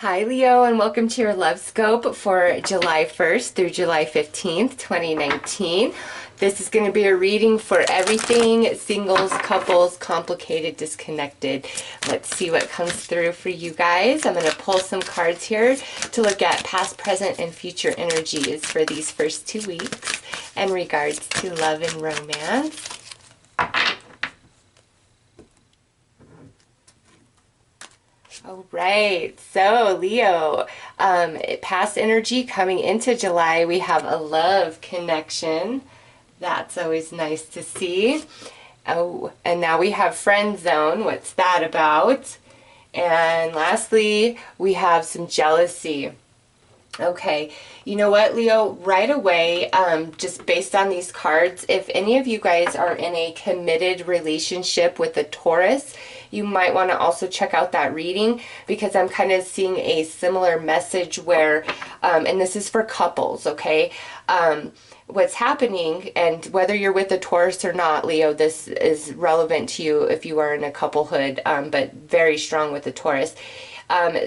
Hi Leo, and welcome to your Love Scope for July 1st through July 15th, 2019. This is going to be a reading for everything, singles, couples, complicated, disconnected. Let's see what comes through for you guys. I'm going to pull some cards here to look at past, present, and future energies for these first 2 weeks in regards to love and romance. All right, so Leo, past energy coming into July, we have a love connection. That's always nice to see. Oh, and now we have friend zone. What's that about? And lastly, we have some jealousy. Okay, you know what, Leo, right away, just based on these cards, if any of you guys are in a committed relationship with a Taurus, you might want to also check out that reading, because I'm kind of seeing a similar message where, and this is for couples, okay? What's happening, and whether you're with a Taurus or not, Leo, this is relevant to you if you are in a couplehood, but very strong with a Taurus.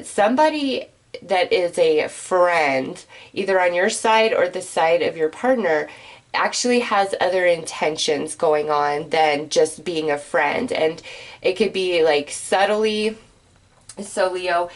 Somebody that is a friend, either on your side or the side of your partner, actually has other intentions going on than just being a friend. And it could be like subtly. So Leo,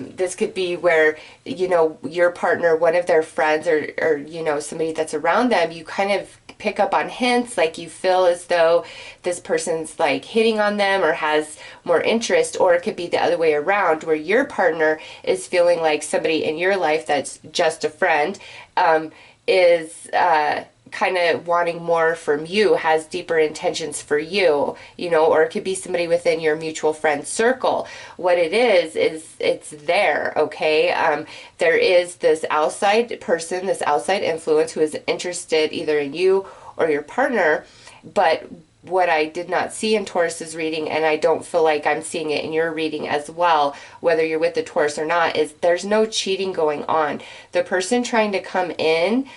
this could be where, you know, your partner, one of their friends, or you know, somebody that's around them, you kind of pick up on hints, like you feel as though this person's like hitting on them or has more interest. Or it could be the other way around, where your partner is feeling like somebody in your life that's just a friend is kind of wanting more from you, has deeper intentions for you, you know. Or it could be somebody within your mutual friend circle. What it is it's there, okay? There is this outside person, this outside influence who is interested either in you or your partner. But what I did not see in Taurus's reading, and I don't feel like I'm seeing it in your reading as well, whether you're with the Taurus or not, is there's no cheating going on. The person trying to come in,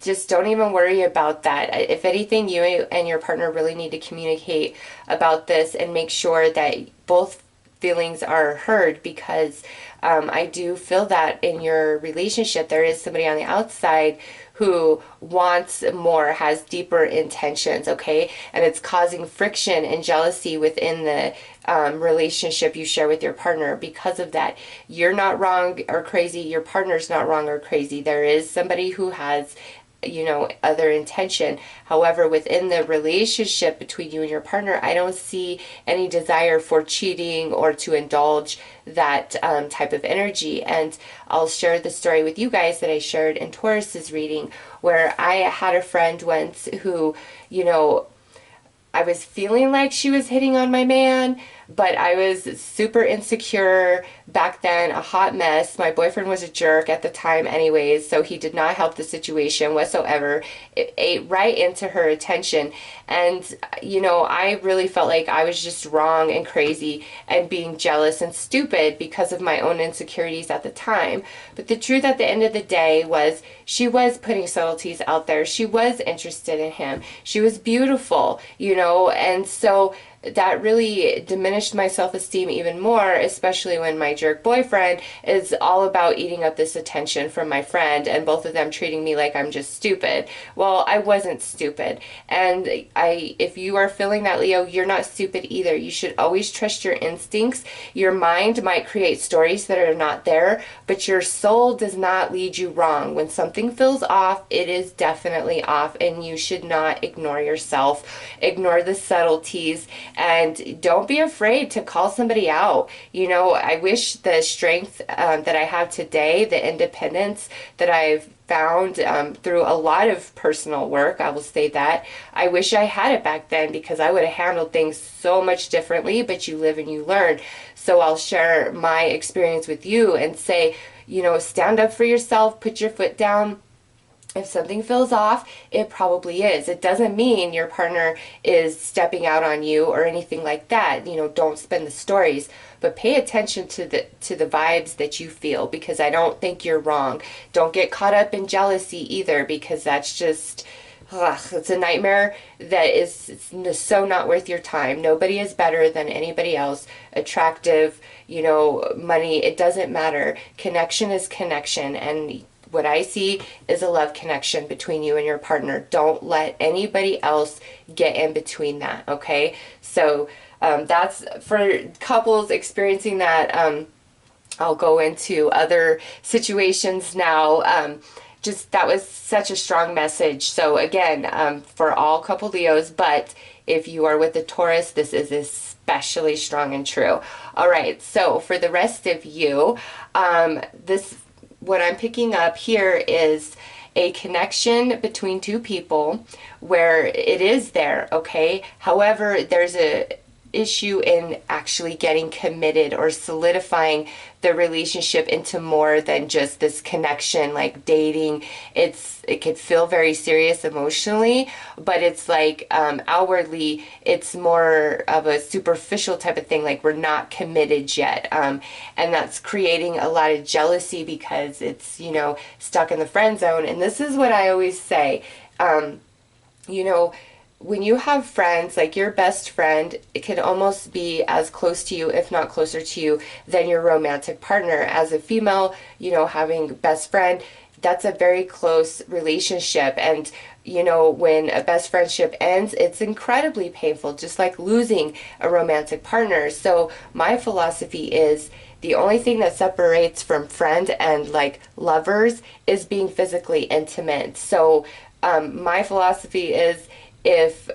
just don't even worry about that. If anything, you and your partner really need to communicate about this and make sure that both feelings are heard, because I do feel that in your relationship there is somebody on the outside who wants more, has deeper intentions, okay? And it's causing friction and jealousy within the relationship you share with your partner. Because of that, you're not wrong or crazy, your partner's not wrong or crazy. There is somebody who has, you know, other intention. However, within the relationship between you and your partner, I don't see any desire for cheating or to indulge that type of energy. And I'll share the story with you guys that I shared in Taurus's reading, where I had a friend once who, you know, I was feeling like she was hitting on my man, but I was super insecure back then, a hot mess. My boyfriend was a jerk at the time anyways, so he did not help the situation whatsoever. It ate right into her attention. And, you know, I really felt like I was just wrong and crazy and being jealous and stupid because of my own insecurities at the time. But the truth at the end of the day was, she was putting subtleties out there. She was interested in him. She was beautiful, you know, and so that really diminished my self-esteem even more, especially when my jerk boyfriend is all about eating up this attention from my friend, and both of them treating me like I'm just stupid. Well, I wasn't stupid. And if you are feeling that, Leo, you're not stupid either. You should always trust your instincts. Your mind might create stories that are not there, but your soul does not lead you wrong. When something feels off, it is definitely off, and you should not ignore yourself. Ignore the subtleties. And don't be afraid to call somebody out. You know, I wish the strength that I have today, the independence that I've found through a lot of personal work, I will say that, I wish I had it back then, because I would have handled things so much differently. But you live and you learn. So I'll share my experience with you and say, you know, stand up for yourself, put your foot down. If something feels off, it probably is. It doesn't mean your partner is stepping out on you or anything like that. You know, don't spin the stories, but pay attention to the vibes that you feel, because I don't think you're wrong. Don't get caught up in jealousy either, because that's just it's a nightmare that is so not worth your time. Nobody is better than anybody else. Attractive, money, it doesn't matter. Connection is connection, and what I see is a love connection between you and your partner. Don't let anybody else get in between that, okay? So that's for couples experiencing that. I'll go into other situations now. Just that was such a strong message. So again, for all couple Leos, but if you are with a Taurus, this is especially strong and true. All right, so for the rest of you, what I'm picking up here is a connection between two people where it is there, okay? However, there's a issue in actually getting committed or solidifying the relationship into more than just this connection, like dating. It could feel very serious emotionally, but it's like outwardly it's more of a superficial type of thing, like we're not committed yet, and that's creating a lot of jealousy because it's stuck in the friend zone. And this is what I always say, when you have friends, like your best friend, it can almost be as close to you, if not closer to you, than your romantic partner. As a female, having best friend, that's a very close relationship. And, when a best friendship ends, it's incredibly painful, just like losing a romantic partner. So my philosophy is the only thing that separates from friend and like lovers is being physically intimate. So my philosophy is, if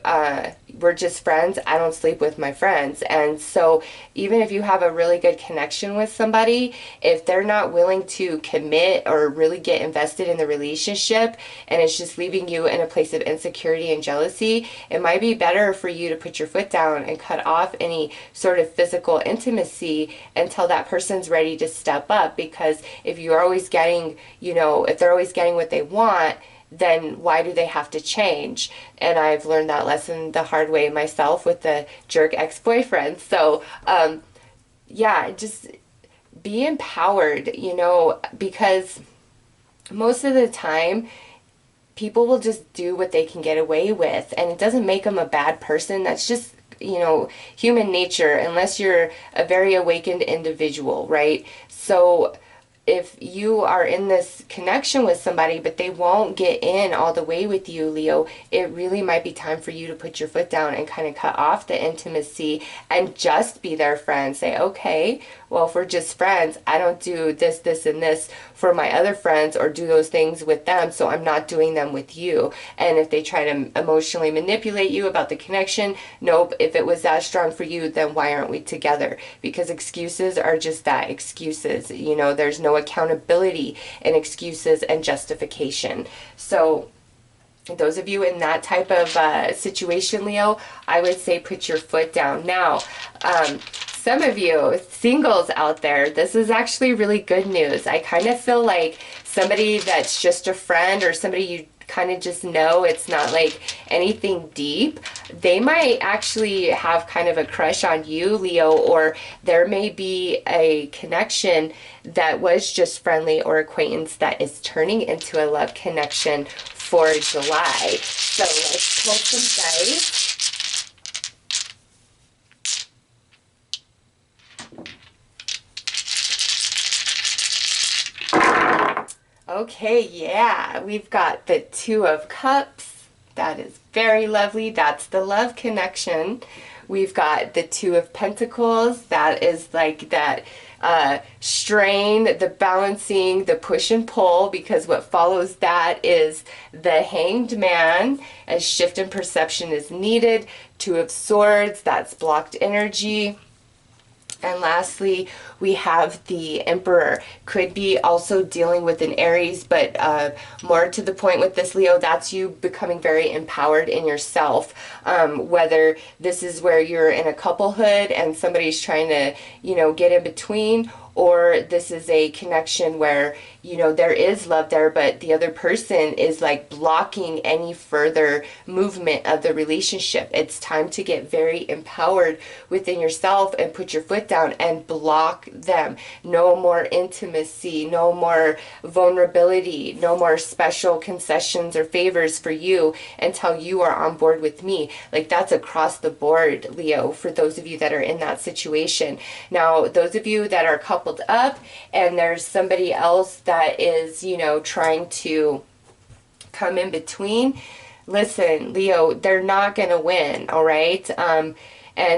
we're just friends, I don't sleep with my friends. And so even if you have a really good connection with somebody, if they're not willing to commit or really get invested in the relationship, and it's just leaving you in a place of insecurity and jealousy, it might be better for you to put your foot down and cut off any sort of physical intimacy until that person's ready to step up. Because if you're always getting, if they're always getting what they want, then why do they have to change? And I've learned that lesson the hard way myself with the jerk ex-boyfriend. So, just be empowered, because most of the time people will just do what they can get away with, and it doesn't make them a bad person. That's just, human nature, unless you're a very awakened individual, right? So if you are in this connection with somebody, but they won't get in all the way with you, Leo, it really might be time for you to put your foot down and kind of cut off the intimacy and just be their friend. Say, okay, well, if we're just friends, I don't do this, this, and this for my other friends or do those things with them, so I'm not doing them with you. And if they try to emotionally manipulate you about the connection, nope, if it was that strong for you, then why aren't we together? Because excuses are just that, excuses. There's no accountability in excuses and justification. So those of you in that type of situation, Leo, I would say put your foot down. Now, some of you singles out there, this is actually really good news. I kind of feel like somebody that's just a friend or somebody you kind of just know, it's not like anything deep, they might actually have kind of a crush on you, Leo, or there may be a connection that was just friendly or acquaintance that is turning into a love connection for July. So let's pull some dice. Okay, yeah, we've got the Two of Cups. That is very lovely. That's the love connection. We've got the Two of Pentacles. That is like that strain, the balancing, the push and pull, because what follows that is the Hanged Man, as shift in perception is needed. Two of Swords, that's blocked energy. And lastly, we have the Emperor. Could be also dealing with an Aries, but more to the point with this, Leo, that's you becoming very empowered in yourself. Whether this is where you're in a couplehood and somebody's trying to, get in between, or this is a connection where, you know, there is love there, but the other person is like blocking any further movement of the relationship. It's time to get very empowered within yourself and put your foot down and block them. No more intimacy, no more vulnerability, no more special concessions or favors for you until you are on board with me. Like, that's across the board, Leo, for those of you that are in that situation. Now, those of you that are coupled up and there's somebody else that is, you know, trying to come in between, listen, Leo, they're not going to win, all right? And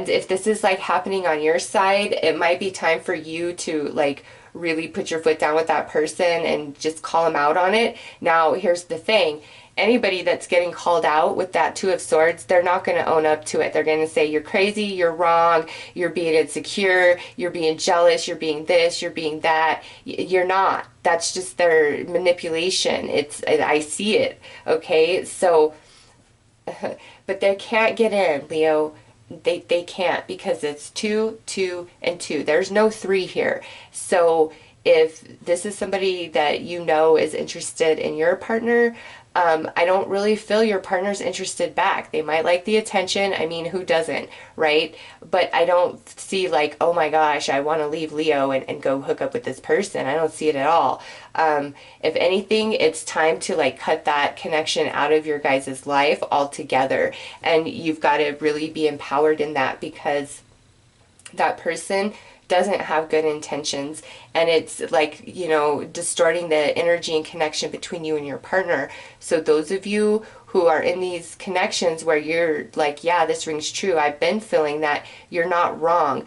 if this is like happening on your side, it might be time for you to like really put your foot down with that person and just call them out on it. Now, here's the thing. Anybody that's getting called out with that Two of Swords, they're not going to own up to it. They're going to say, you're crazy, you're wrong, you're being insecure, you're being jealous, you're being this, you're being that. You're not. That's just their manipulation. I see it, okay? So, but they can't get in, Leo. They can't, because it's 2, 2, and 2. There's no 3 here. So if this is somebody that you know is interested in your partner, I don't really feel your partner's interested back. They might like the attention. I mean, who doesn't, right? But I don't see like, oh my gosh, I want to leave Leo and go hook up with this person. I don't see it at all. If anything, it's time to like cut that connection out of your guys' life altogether. And you've got to really be empowered in that, because that person doesn't have good intentions, and it's like, you know, distorting the energy and connection between you and your partner. So those of you who are in these connections where you're like, yeah, this rings true, I've been feeling that, you're not wrong.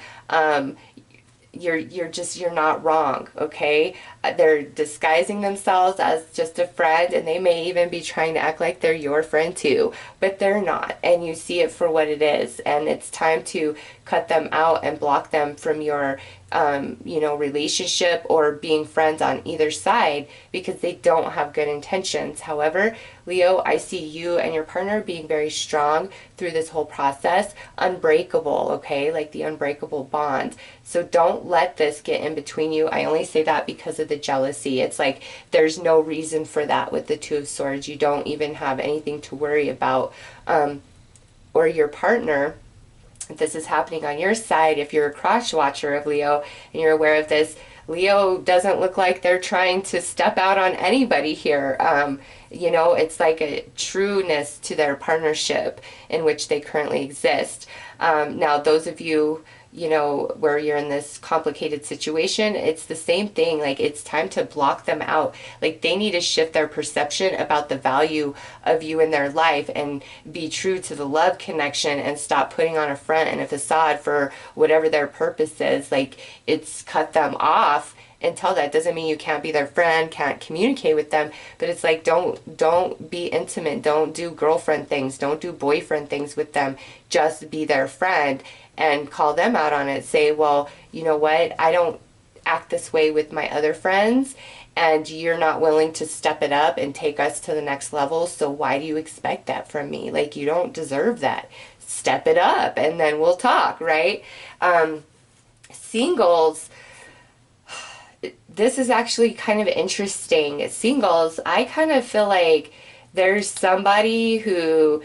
You're not wrong, okay? They're disguising themselves as just a friend, and they may even be trying to act like they're your friend too, but they're not, and you see it for what it is, and it's time to cut them out and block them from your you know, relationship or being friends on either side, because they don't have good intentions. However, Leo, I see you and your partner being very strong through this whole process. Unbreakable, okay? Like the unbreakable bond. So don't let this get in between you. I only say that because of the jealousy. It's like there's no reason for that with the Two of Swords. You don't even have anything to worry about. Or your partner, if this is happening on your side, if you're a cross watcher of Leo and you're aware of this, Leo doesn't look like they're trying to step out on anybody here. You know, it's like a trueness to their partnership in which they currently exist. Now, those of you, you know, where you're in this complicated situation, it's the same thing. Like, it's time to block them out. Like, they need to shift their perception about the value of you in their life and be true to the love connection and stop putting on a front and a facade for whatever their purpose is. Like, it's cut them off. Until that doesn't mean you can't be their friend, can't communicate with them, but it's like, don't be intimate, don't do girlfriend things, don't do boyfriend things with them. Just be their friend and call them out on it. Say, well, you know what, I don't act this way with my other friends, and you're not willing to step it up and take us to the next level, so why do you expect that from me? Like, you don't deserve that. Step it up and then we'll talk, right? Singles, this is actually kind of interesting. Singles, I kind of feel like there's somebody who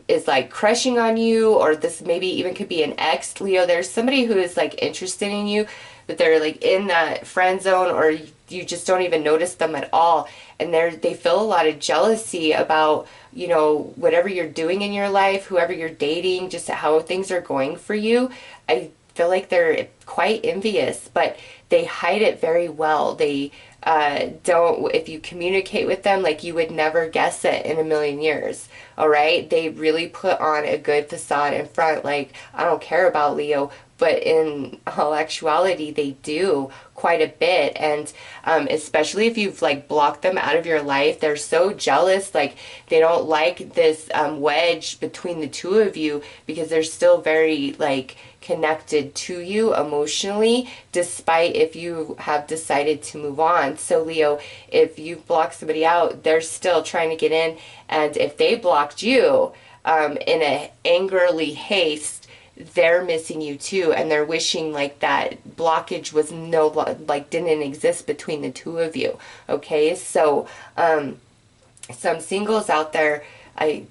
is like crushing on you, or this maybe even could be an ex, Leo. There's somebody who is like interested in you, but they're like in that friend zone, or you just don't even notice them at all. And they feel a lot of jealousy about, you know, whatever you're doing in your life, whoever you're dating, just how things are going for you. I feel like they're quite envious, but they hide it very well. They don't, if you communicate with them, like, you would never guess it in a million years. All right. They really put on a good facade in front. Like, I don't care about Leo, but in all actuality, they do quite a bit. And especially if you've like blocked them out of your life, they're so jealous. Like, they don't like this wedge between the two of you, because they're still very like connected to you emotionally, despite if you have decided to move on. So Leo, if you've blocked somebody out, they're still trying to get in. And if they blocked you in a angrily haste, they're missing you too, and they're wishing like that blockage was like didn't exist between the two of you. Okay, so some singles out there,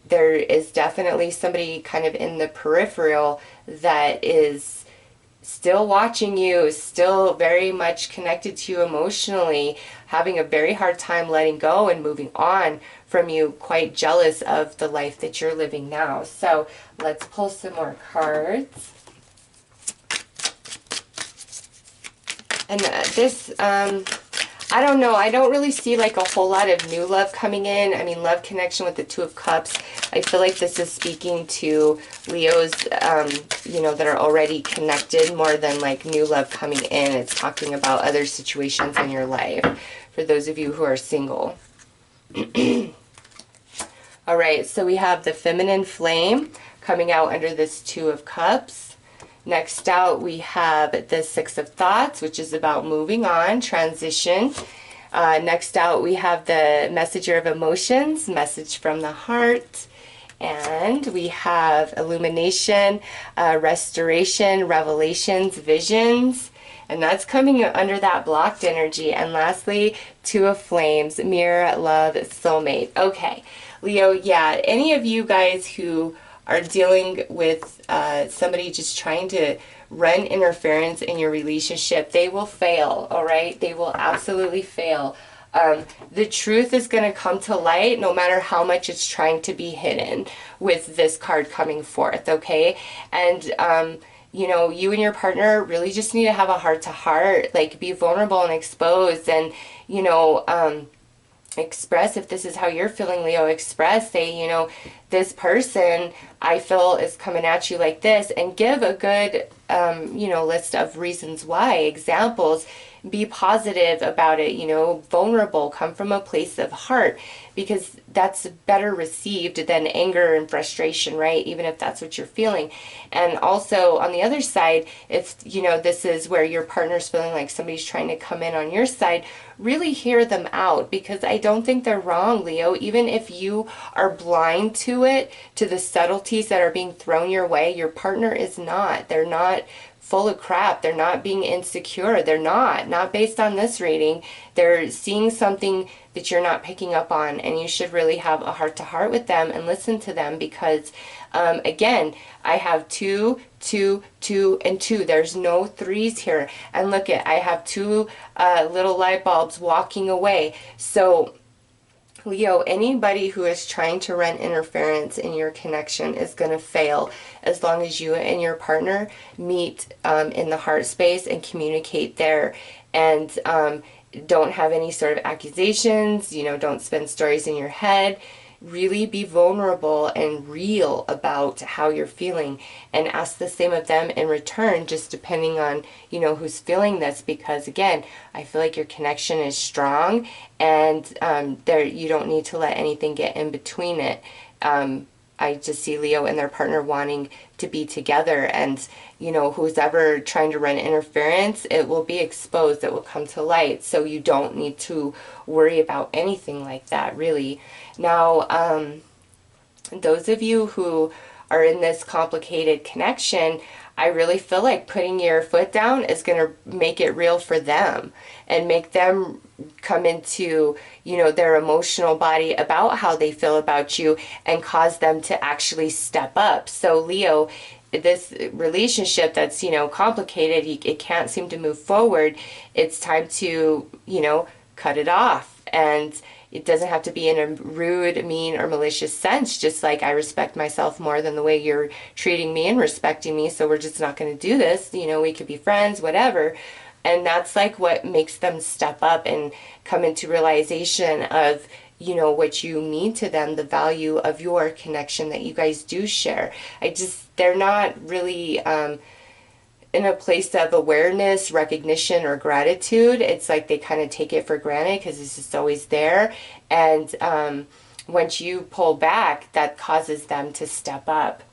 there is definitely somebody kind of in the peripheral that is still watching you, still very much connected to you emotionally, having a very hard time letting go and moving on from you, quite jealous of the life that you're living now. So let's pull some more cards. And this, I don't know, I don't really see like a whole lot of new love coming in. I mean, love connection with the Two of Cups. I feel like this is speaking to Leos, you know, that are already connected more than like new love coming in. It's talking about other situations in your life for those of you who are single. All right, so we have the feminine flame coming out under this Two of Cups. Next out, we have the Six of Thoughts, which is about moving on, transition. Next out, we have the Messenger of Emotions, message from the heart. And we have illumination, restoration, revelations, visions. And that's coming under that blocked energy. And lastly, Two of Flames, mirror, love, soulmate. Okay, Leo, yeah, any of you guys who are dealing with somebody just trying to run interference in your relationship, they will fail, all right? They will absolutely fail. The truth is going to come to light no matter how much it's trying to be hidden with this card coming forth, okay? And, you know, you and your partner really just need to have a heart-to-heart, like be vulnerable and exposed and, you know, express if this is how you're feeling, Leo. Express, say, you know, this person I feel is coming at you like this, and give a good, you know, list of reasons why, examples. Be positive about it, you know, vulnerable, come from a place of heart, because that's better received than anger and frustration, right? Even if that's what you're feeling. And also on the other side, if, you know, this is where your partner's feeling like somebody's trying to come in on your side, really hear them out, because I don't think they're wrong, Leo. Even if you are blind to it, to the subtleties that are being thrown your way, your partner is not. They're not full of crap. They're not being insecure. They're not based on this reading. They're seeing something that you're not picking up on, and you should really have a heart-to-heart with them and listen to them, because again, I have 2, 2, 2, and 2. There's no 3s here. And look at, I have 2 little light bulbs walking away. So Leo, anybody who is trying to run interference in your connection is going to fail as long as you and your partner meet in the heart space and communicate there, and don't have any sort of accusations, you know, don't spin stories in your head. Really be vulnerable and real about how you're feeling, and ask the same of them in return, just depending on, you know, who's feeling this, because again, I feel like your connection is strong, and there, you don't need to let anything get in between it. I just see Leo and their partner wanting to be together, and, you know, who's ever trying to run interference, it will be exposed, it will come to light, so you don't need to worry about anything like that, really. Now, those of you who are in this complicated connection, I really feel like putting your foot down is going to make it real for them and make them come into, you know, their emotional body about how they feel about you, and cause them to actually step up. So Leo, this relationship that's, you know, complicated, it can't seem to move forward. It's time to, you know, cut it off. And it doesn't have to be in a rude, mean, or malicious sense. Just like, I respect myself more than the way you're treating me and respecting me, so we're just not going to do this. You know, we could be friends, whatever. And that's like what makes them step up and come into realization of, you know, what you mean to them, the value of your connection that you guys do share. They're not really in a place of awareness, recognition, or gratitude. It's like they kind of take it for granted because it's just always there. And once you pull back, that causes them to step up.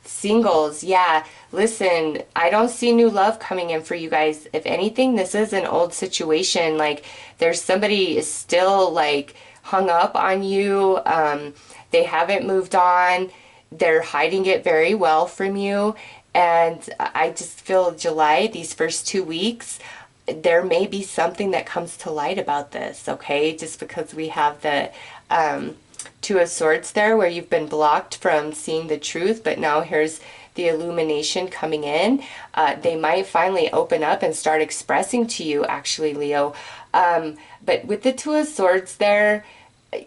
Singles, yeah, listen, I don't see new love coming in for you guys. If anything, this is an old situation. Like, there's somebody is still like hung up on you. They haven't moved on. they're hiding it very well from you. And I just feel July, these first 2 weeks, there may be something that comes to light about this, okay? Just because we have the Two of Swords there, where you've been blocked from seeing the truth, but now here's the illumination coming in. They might finally open up and start expressing to you, actually, Leo. But with the Two of Swords there,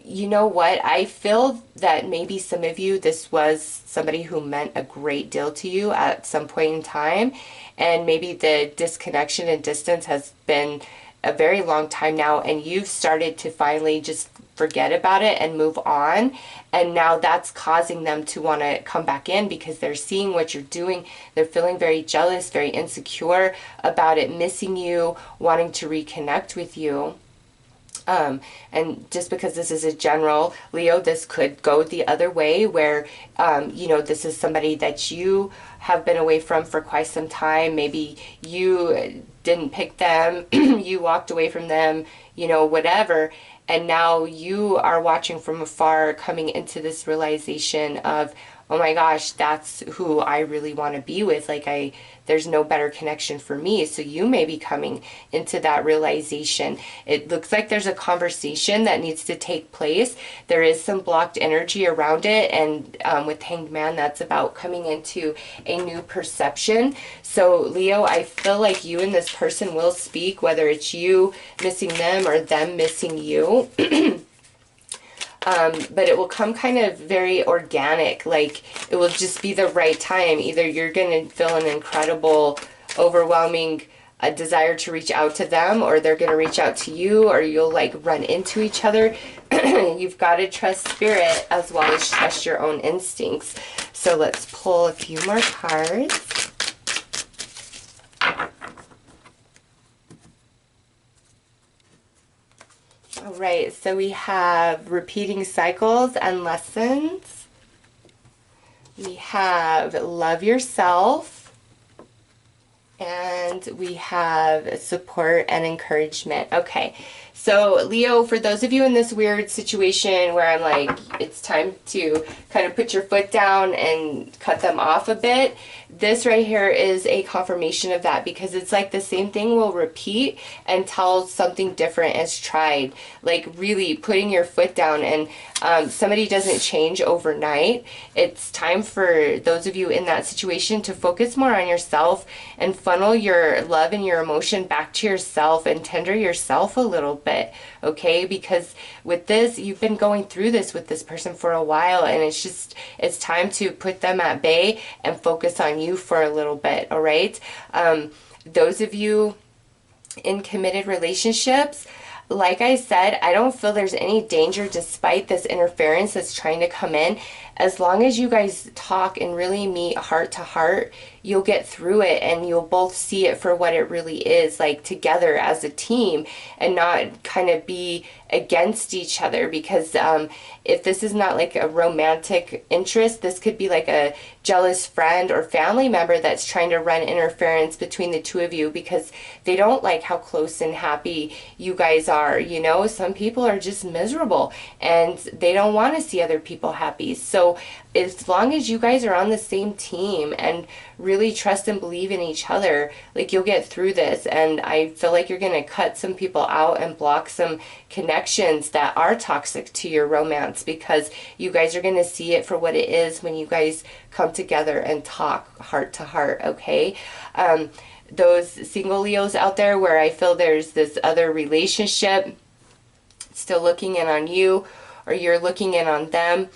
you know what? I feel that maybe some of you, this was somebody who meant a great deal to you at some point in time. And maybe the disconnection and distance has been a very long time now. And you've started to finally just forget about it and move on. And now that's causing them to want to come back in because they're seeing what you're doing. They're feeling very jealous, very insecure about it, missing you, wanting to reconnect with you. And just because this is a general, Leo, this could go the other way where, you know, this is somebody that you have been away from for quite some time. Maybe you didn't pick them, you walked away from them, you know, whatever. And now you are watching from afar, coming into this realization of, oh my gosh, that's who I really want to be with. Like, there's no better connection for me. So you may be coming into that realization. It looks like there's a conversation that needs to take place. There is some blocked energy around it. And with Hanged Man, that's about coming into a new perception. So Leo, I feel like you and this person will speak, whether it's you missing them or them missing you. But it will come kind of very organic, like it will just be the right time. Either you're going to feel an incredible, overwhelming desire to reach out to them, or they're going to reach out to you, or you'll like run into each other. You've got to trust spirit as well as trust your own instincts. So let's pull a few more cards. All right, so we have repeating cycles and lessons. We have love yourself. And we have support and encouragement. Okay, so Leo, for those of you in this weird situation where I'm like, it's time to kind of put your foot down and cut them off a bit, this right here is a confirmation of that, because it's like the same thing will repeat until something different is tried. Like really putting your foot down, and somebody doesn't change overnight. It's time for those of you in that situation to focus more on yourself and funnel your love and your emotion back to yourself and tender yourself a little bit, okay? Because with this, you've been going through this with this person for a while, and it's time to put them at bay and focus on you for a little bit, all right? Those of you in committed relationships, like I said, I don't feel there's any danger despite this interference that's trying to come in. As long as you guys talk and really meet heart to heart, you'll get through it and you'll both see it for what it really is, like together as a team, and not kind of be against each other. Because if this is not like a romantic interest, this could be like a jealous friend or family member that's trying to run interference between the two of you because they don't like how close and happy you guys are. You know, some people are just miserable and they don't want to see other people happy. So as long as you guys are on the same team and really trust and believe in each other, like you'll get through this. And I feel like you're going to cut some people out and block some connections that are toxic to your romance, because you guys are going to see it for what it is when you guys come together and talk heart to heart, okay? Those single Leos out there where I feel there's this other relationship still looking in on you, or you're looking in on them,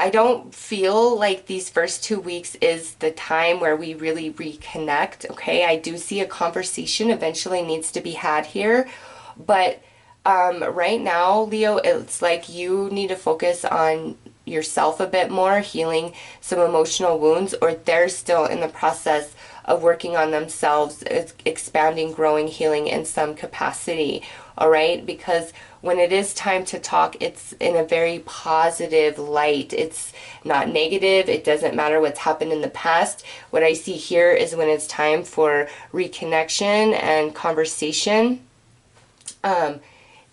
I don't feel like these first 2 weeks is the time where we really reconnect, okay? I do see a conversation eventually needs to be had here, but right now, Leo, it's like you need to focus on yourself a bit more, healing some emotional wounds, or they're still in the process of working on themselves, expanding, growing, healing in some capacity, all right? Because when it is time to talk, it's in a very positive light. It's not negative. It doesn't matter what's happened in the past. What I see here is when it's time for reconnection and conversation.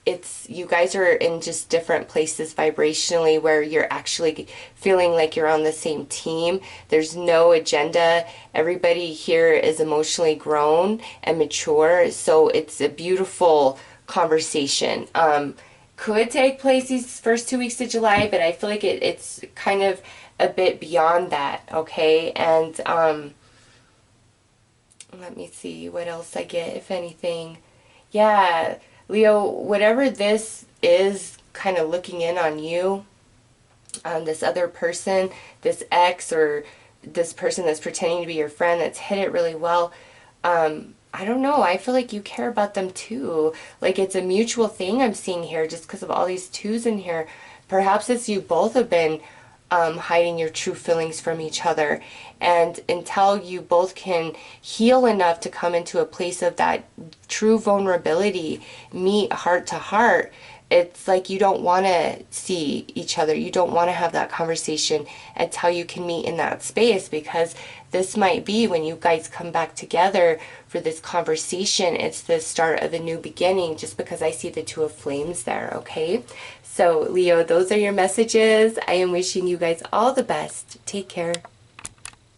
it's, you guys are in just different places vibrationally where you're actually feeling like you're on the same team. There's no agenda. Everybody here is emotionally grown and mature, so it's a beautiful conversation. Could take place these first 2 weeks of July, but I feel like it's kind of a bit beyond that, okay? And let me see what else I get, if anything. Yeah, Leo, whatever this is kind of looking in on you, this other person, this ex, or this person that's pretending to be your friend that's hit it really well, I don't know. I feel like you care about them too. Like it's a mutual thing I'm seeing here just because of all these twos in here. Perhaps it's you both have been hiding your true feelings from each other. And until you both can heal enough to come into a place of that true vulnerability, meet heart to heart, it's like you don't want to see each other. You don't want to have that conversation until you can meet in that space, because this might be when you guys come back together for this conversation. It's the start of a new beginning, just because I see the Two of Flames there, okay? So, Leo, those are your messages. I am wishing you guys all the best. Take care.